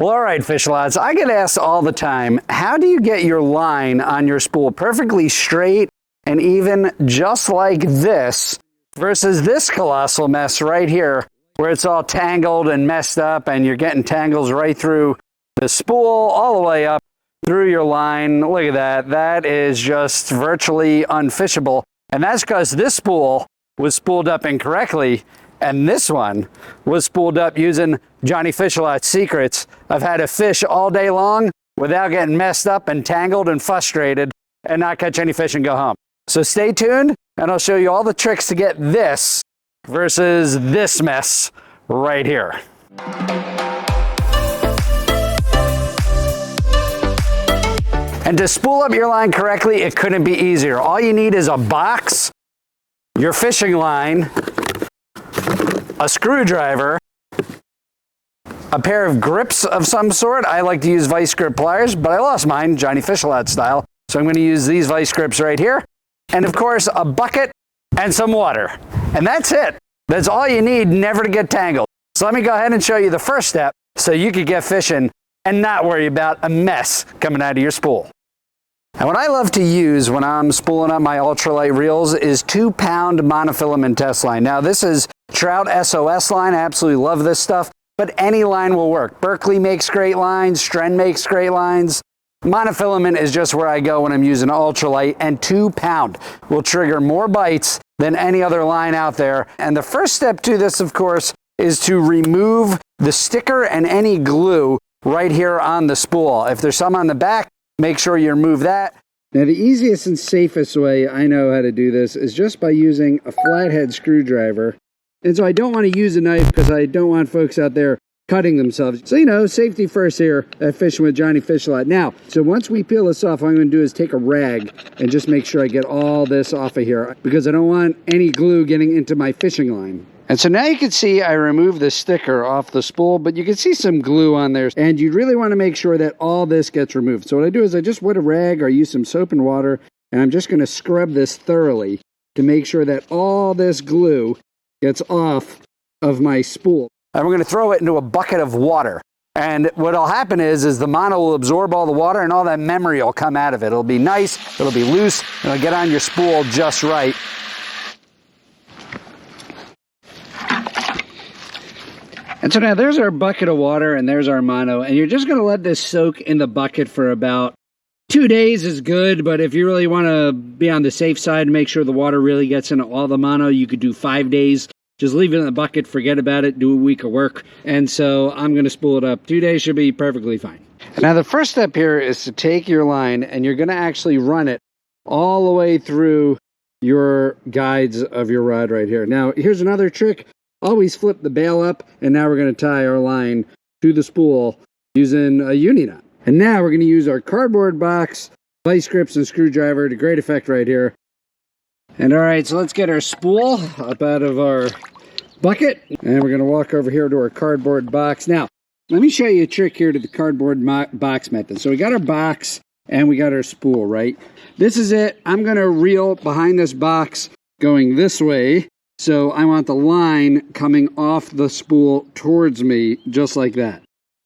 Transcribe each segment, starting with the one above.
Well, all right, fish lads, I get asked all the time, how do you get your line on your spool perfectly straight and even just like this versus this colossal mess right here where it's all tangled and messed up and you're getting tangles right through the spool all the way up through your line. Look at that. That is just virtually unfishable. And that's because this spool was spooled up incorrectly and this one was spooled up using Johnny Fish a Lot's secrets. I've had to fish all day long without getting messed up and tangled and frustrated and not catch any fish and go home. So stay tuned and I'll show you all the tricks to get this versus this mess right here. And to spool up your line correctly, it couldn't be easier. All you need is a box, your fishing line, a screwdriver, a pair of grips of some sort. I like to use vice grip pliers, but I lost mine, Johnny Fish a Lot style. So I'm going to use these vice grips right here. And of course, a bucket and some water. And that's it. That's all you need never to get tangled. So let me go ahead and show you the first step so you could get fishing and not worry about a mess coming out of your spool. And what I love to use when I'm spooling up my ultralight reels is 2-pound monofilament test line. Now this is Trout SOS line. I absolutely love this stuff, but any line will work. Berkley makes great lines, Stren makes great lines. Monofilament is just where I go when I'm using ultralight, and 2-pound will trigger more bites than any other line out there. And the first step to this, of course, is to remove the sticker and any glue right here on the spool. If there's some on the back, make sure you remove that. Now the easiest and safest way I know how to do this is just by using a flathead screwdriver. And so I don't want to use a knife because I don't want folks out there cutting themselves. So, you know, safety first here at Fishing with Johnny Fish a Lot. Now, so once we peel this off, what I'm going to do is take a rag and just make sure I get all this off of here because I don't want any glue getting into my fishing line. And so now you can see I removed the sticker off the spool, but you can see some glue on there. And you really want to make sure that all this gets removed. So what I do is I just wet a rag or use some soap and water, and I'm just going to scrub this thoroughly to make sure that all this glue gets off of my spool. And we're going to throw it into a bucket of water. And what'll happen is the mono will absorb all the water and all that memory will come out of it. It'll be nice, it'll be loose, and it'll get on your spool just right. And so now there's our bucket of water and there's our mono, and you're just going to let this soak in the bucket for about 2 days is good, but if you really want to be on the safe side and make sure the water really gets into all the mono, you could do 5 days. Just leave it in the bucket, forget about it, do a week of work. And so I'm going to spool it up. 2 days should be perfectly fine. Now the first step here is to take your line and you're going to actually run it all the way through your guides of your rod right here. Now here's another trick. Always flip the bail up, and now we're going to tie our line to the spool using a uni knot. And now we're going to use our cardboard box, vice grips, and screwdriver to great effect right here. And all right, so let's get our spool up out of our bucket, and we're going to walk over here to our cardboard box. Now, let me show you a trick here to the cardboard box method. So we got our box, and we got our spool, right? This is it. I'm going to reel behind this box going this way. So I want the line coming off the spool towards me, just like that.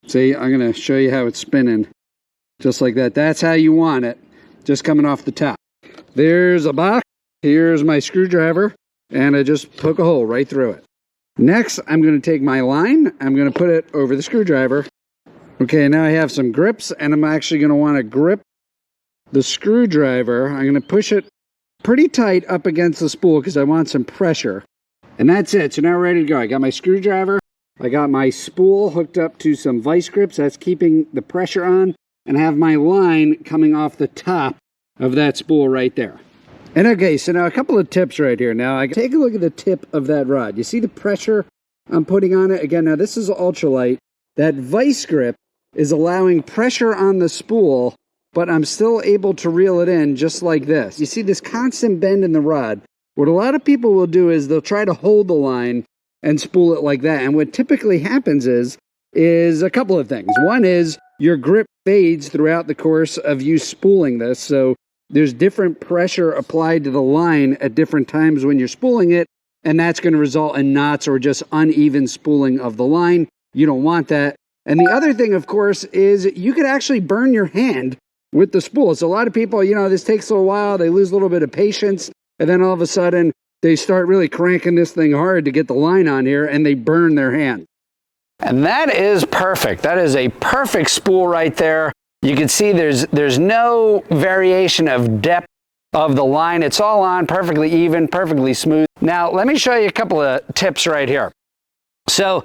See, I'm going to show you how it's spinning, just like that. That's how you want it, just coming off the top. There's a box. Here's my screwdriver, and I just poke a hole right through it. Next, I'm going to take my line. I'm going to put it over the screwdriver. Okay, now I have some grips, and I'm actually going to want to grip the screwdriver. I'm going to push it pretty tight up against the spool because I want some pressure. And that's it. So now we're ready to go. I got my screwdriver. I got my spool hooked up to some vice grips. That's keeping the pressure on. And I have my line coming off the top of that spool right there. And okay, so now a couple of tips right here. Now, take a look at the tip of that rod. You see the pressure I'm putting on it? Again, now this is ultralight. That vice grip is allowing pressure on the spool, but I'm still able to reel it in just like this. You see this constant bend in the rod. What a lot of people will do is they'll try to hold the line and spool it like that. And what typically happens is a couple of things. One is your grip fades throughout the course of you spooling this. So there's different pressure applied to the line at different times when you're spooling it, and that's going to result in knots or just uneven spooling of the line. You don't want that. And the other thing, of course, is you could actually burn your hand with the spool. So a lot of people, this takes a little while. They lose a little bit of patience. And then all of a sudden, they start really cranking this thing hard to get the line on here, and they burn their hand. And that is perfect. That is a perfect spool right there. You can see there's no variation of depth of the line. It's all on perfectly even, perfectly smooth. Now, let me show you a couple of tips right here. So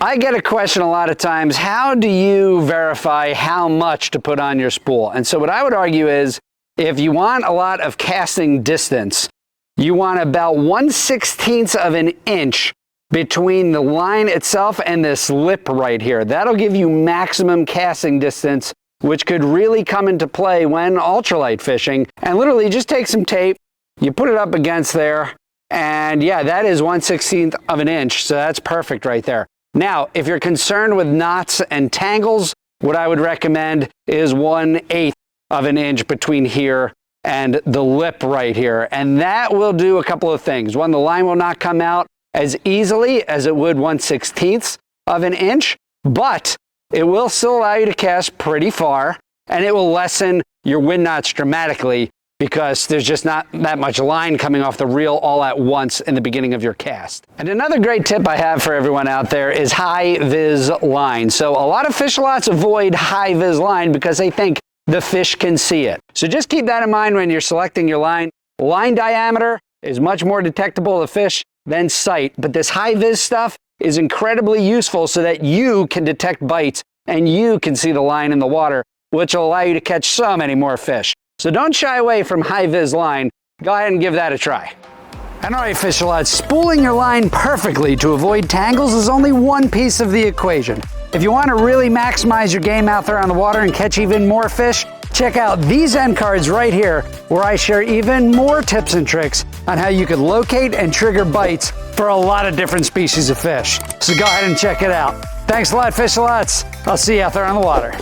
I get a question a lot of times, how do you verify how much to put on your spool? And so what I would argue is, if you want a lot of casting distance, you want about 1/16 of an inch between the line itself and this lip right here. That'll give you maximum casting distance, which could really come into play when ultralight fishing. And literally just take some tape, you put it up against there, and yeah, that is 1/16 of an inch. So that's perfect right there. Now, if you're concerned with knots and tangles, what I would recommend is 1/8 of an inch between here and the lip right here. And that will do a couple of things. One, the line will not come out as easily as it would 1/16 of an inch, but it will still allow you to cast pretty far, and it will lessen your wind knots dramatically because there's just not that much line coming off the reel all at once in the beginning of your cast. And another great tip I have for everyone out there is high vis line. So a lot of fish lots avoid high vis line because they think the fish can see it. So just keep that in mind when you're selecting your line. Line diameter is much more detectable to fish than sight, but this high vis stuff is incredibly useful so that you can detect bites and you can see the line in the water, which will allow you to catch so many more fish. So don't shy away from high vis line. Go ahead and give that a try. And all right, fish lots, spooling your line perfectly to avoid tangles is only one piece of the equation. If you want to really maximize your game out there on the water and catch even more fish, check out these end cards right here, where I share even more tips and tricks on how you could locate and trigger bites for a lot of different species of fish. So go ahead and check it out. Thanks a lot, fish lots. I'll see you out there on the water.